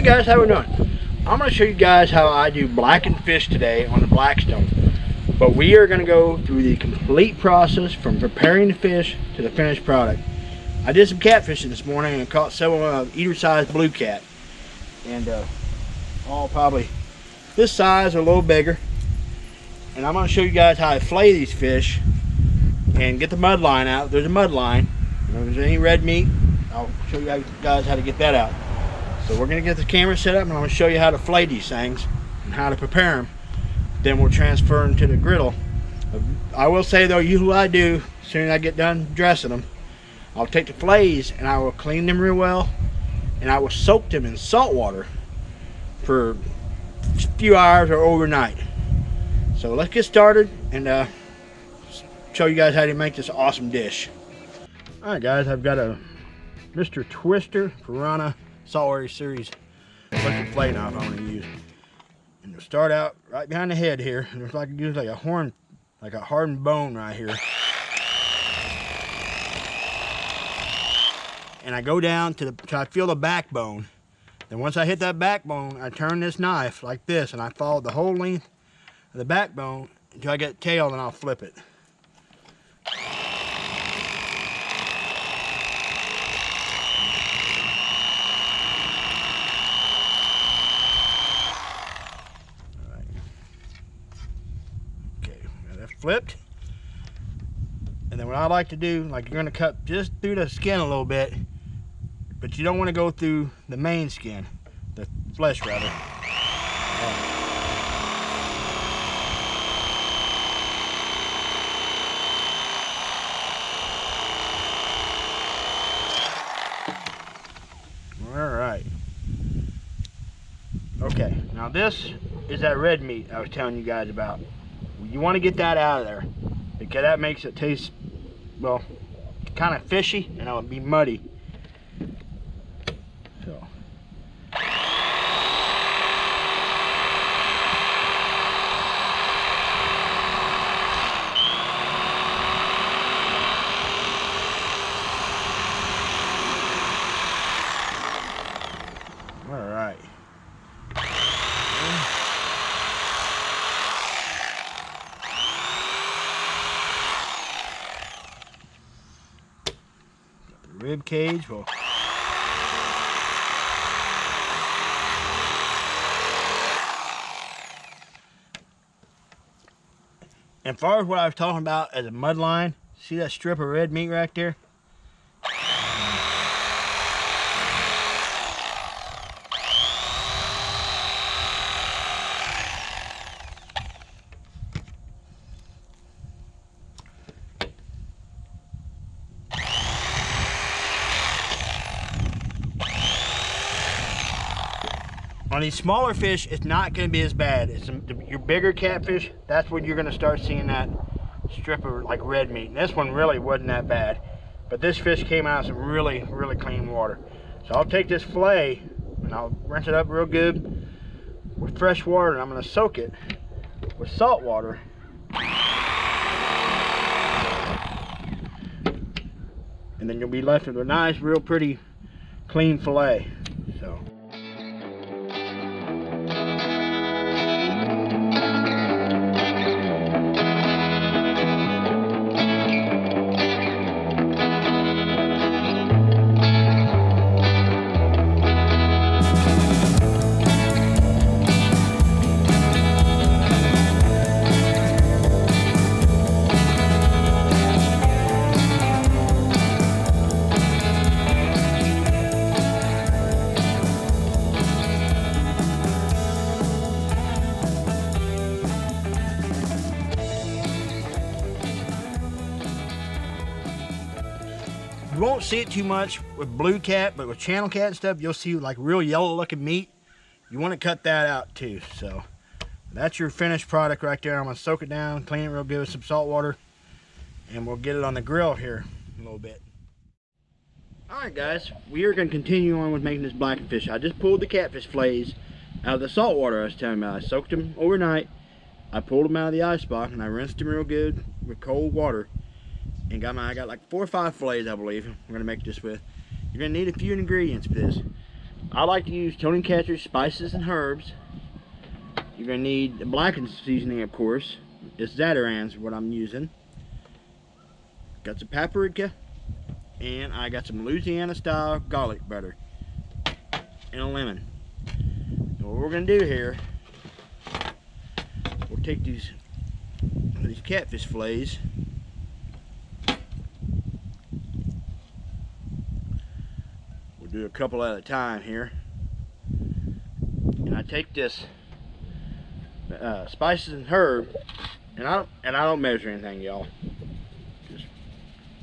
guys, how we doing? I'm going to show you guys how I do blackened fish today on the Blackstone. But we are going to go through the complete process from preparing the fish to the finished product. I did some catfishing this morning and caught several eater-sized blue cat. And all probably this size or a little bigger. And I'm going to show you guys how I fillet these fish and get the mud line out. There's a mud line. If there's any red meat, I'll show you guys how to get that out. So we're going to get the camera set up and I'm going to show you how to fillet these things and how to prepare them. Then we'll transfer them to the griddle. I will say though, usually what I do, as soon as I get done dressing them, I'll take the fillets and I will clean them real well and I will soak them in salt water for a few hours or overnight. So let's get started and show you guys how to make this awesome dish. Alright guys, I've got a Mr. Twister Piranha Saltwater Series electric fillet knife I'm going to use. And we'll start out right behind the head here. And there's usually a horn, like a hardened bone right here. And I go down till I feel the backbone. Then once I hit that backbone, I turn this knife like this and I follow the whole length of the backbone until I get the tail, and I'll flip it. Flipped. And then what I like to do, like, you're going to cut just through the skin a little bit, but you don't want to go through the main skin, the flesh rather. Alright. Okay, now this is that red meat I was telling you guys about. You want to get that out of there because that makes it taste, well, kind of fishy and it'll be muddy. So. All right. Rib cage will and as far as what I was talking about as a mud line, see that strip of red meat right there? On these smaller fish, it's not going to be as bad. It's your bigger catfish, that's when you're going to start seeing that strip of like red meat. And this one really wasn't that bad. But this fish came out of some really, really clean water. So I'll take this fillet and I'll rinse it up real good with fresh water, and I'm going to soak it with salt water. And then you'll be left with a nice, real pretty, clean fillet. So. You won't see it too much with blue cat, but with channel cat and stuff, you'll see like real yellow looking meat. You want to cut that out too. So that's your finished product right there. I'm going to soak it down, clean it real good with some salt water, and we'll get it on the grill here in a little bit. Alright guys, we are going to continue on with making this blackened fish. I just pulled the catfish fillets out of the salt water I was telling you about. I soaked them overnight. I pulled them out of the ice box and I rinsed them real good with cold water. And I got like 4 or 5 fillets, I believe, we're going to make this with. You're going to need a few ingredients for this. I like to use Tony Catcher's spices and herbs. You're going to need the blackened seasoning, of course. It's Zatarain's what I'm using. Got some paprika, and I got some Louisiana style garlic butter and a lemon. So what we're going to do here, we'll take these catfish fillets, we'll do a couple at a time here, and I take this spices and herb, and I don't measure anything, y'all.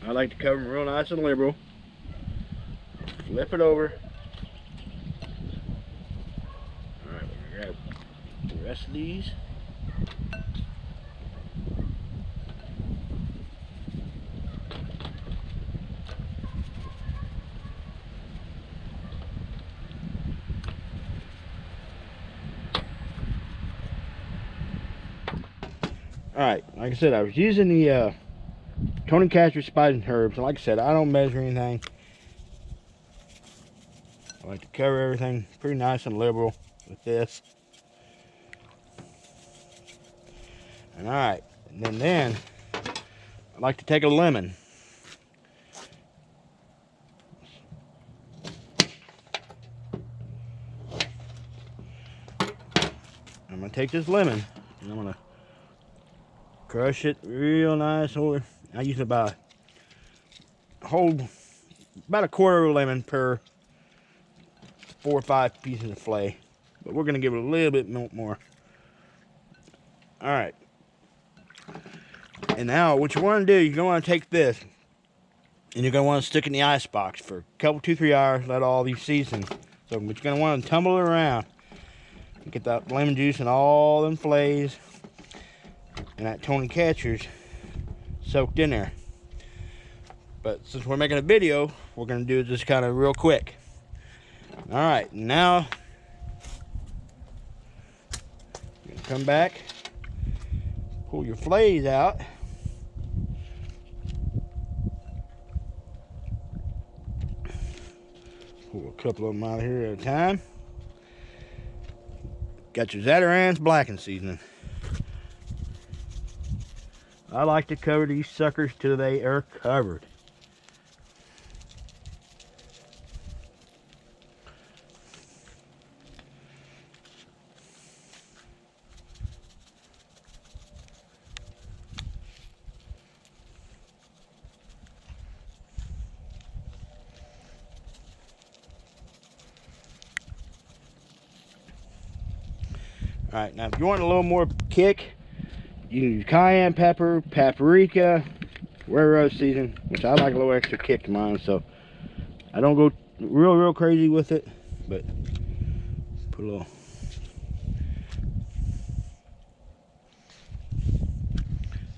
I like to cover them real nice and liberal. Flip it over. Alright, we're going to grab the rest of these. Alright, like I said, I was using the Tony Catcher spices and herbs, and like I said, I don't measure anything. I like to cover everything pretty nice and liberal with this. And alright, and then I like to take a lemon. I'm going to take this lemon and I'm going to crush it real nice over. I use about a quarter of a lemon per 4 or 5 pieces of fillet, but we're going to give it a little bit more. All right, and now what you want to do, you're going to want to take this and you're going to want to stick it in the ice box for a couple, 2-3 hours. Let all these season. So, but you're going to want to tumble it around and get that lemon juice and all them fillets and that Tony Catcher's soaked in there. But since we're making a video, we're going to do this kind of real quick. All right, now you're going to come back, pull your fillets out. Pull a couple of them out here at a time. Got your Zatarain's blackened seasoning. I like to cover these suckers till they are covered. Alright, now if you want a little more kick, you can use cayenne pepper, paprika, railroad season, which I like a little extra kick to mine, so I don't go real crazy with it, but put a little.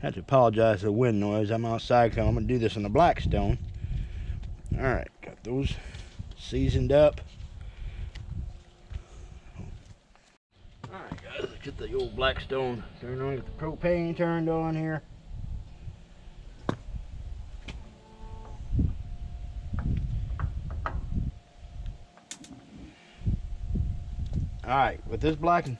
I have to apologize for the wind noise. I'm outside, so I'm going to do this on the Blackstone. Alright, got those seasoned up. Alright guys, let's get the old Blackstone turned on, get the propane turned on here. Alright, with this blackened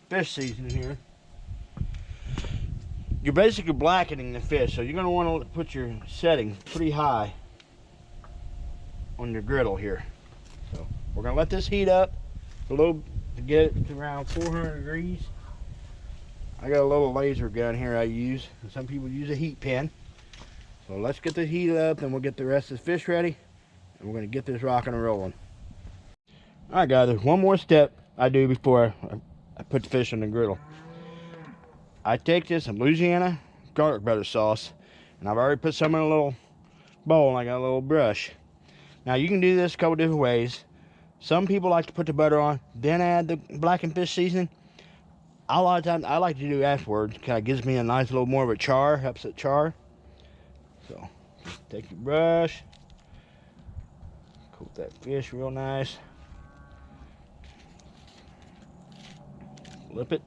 fish seasoning here, you're basically blackening the fish, so you're going to want to put your setting pretty high on your griddle here. So we're going to let this heat up a little to get it to around 400 degrees. I got a little laser gun here I use, and some people use a heat pen. So let's get the heat up, and we'll get the rest of the fish ready, and we're going to get this rocking and rolling. Alright guys, there's one more step I do before I put the fish on the griddle. I take this Louisiana garlic butter sauce, and I've already put some in a little bowl, and I got a little brush. Now you can do this a couple different ways. Some people like to put the butter on, then add the blackened fish seasoning. A lot of times I like to do afterwards. Kind of gives me a nice little more of a char, helps it char. So take your brush, coat that fish real nice, flip it.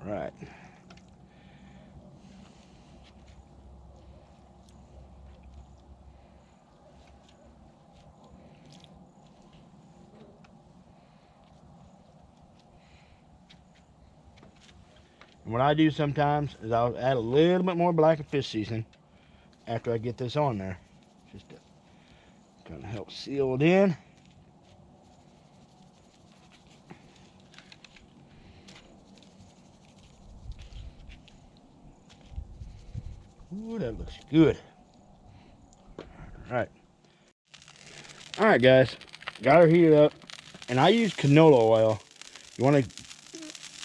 Right. And what I do sometimes is I'll add a little bit more blackened fish seasoning after I get this on there, just to kind of help seal it in. Ooh, that looks good. Alright. Alright guys, got her heated up, and I use canola oil. You want to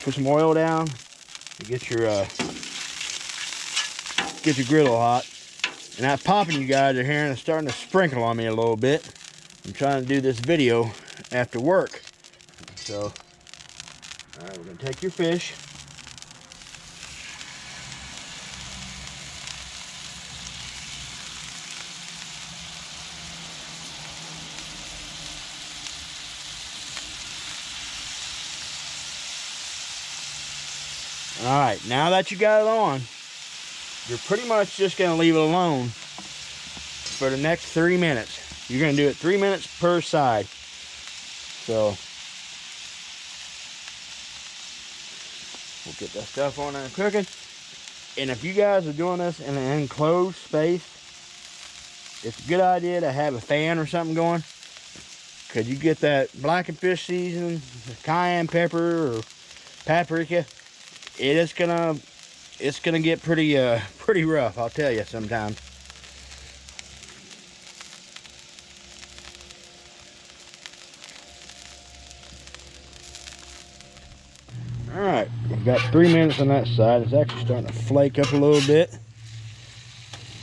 put some oil down to get your griddle hot. And that popping you guys are hearing is starting to sprinkle on me a little bit. I'm trying to do this video after work. So, alright, we're going to take your fish. Alright, now that you got it on, you're pretty much just going to leave it alone for the next 3 minutes. You're going to do it 3 minutes per side. So, we'll get that stuff on there and cooking. And if you guys are doing this in an enclosed space, it's a good idea to have a fan or something going. Because you get that blackened fish seasoning, cayenne pepper or paprika, it's gonna get pretty rough, I'll tell you sometimes. All right, we've got 3 minutes on that side. It's actually starting to flake up a little bit.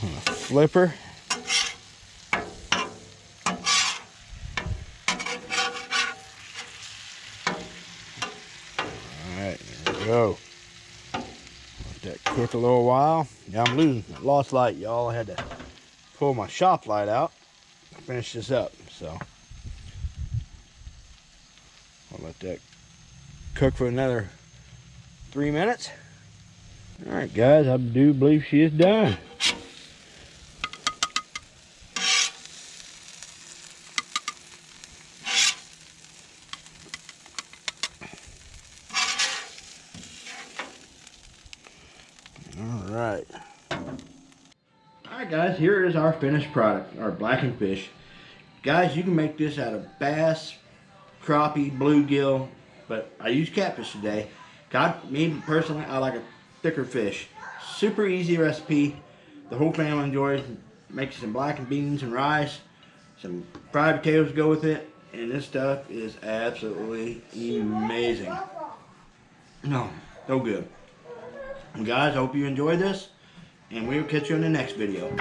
On a flipper. All right, there we go. Let that cook a little while. Yeah, I lost light, y'all. I had to pull my shop light out to finish this up. So I'll let that cook for another 3 minutes. All right, guys, I do believe she is done. Alright guys, here is our finished product, our blackened fish. Guys, you can make this out of bass, crappie, bluegill, but I use catfish today. Me personally, I like a thicker fish. Super easy recipe. The whole family enjoys. Make some blackened beans and rice. Some fried potatoes to go with it. And this stuff is absolutely amazing. No, so good. And guys, I hope you enjoyed this. And we'll catch you in the next video.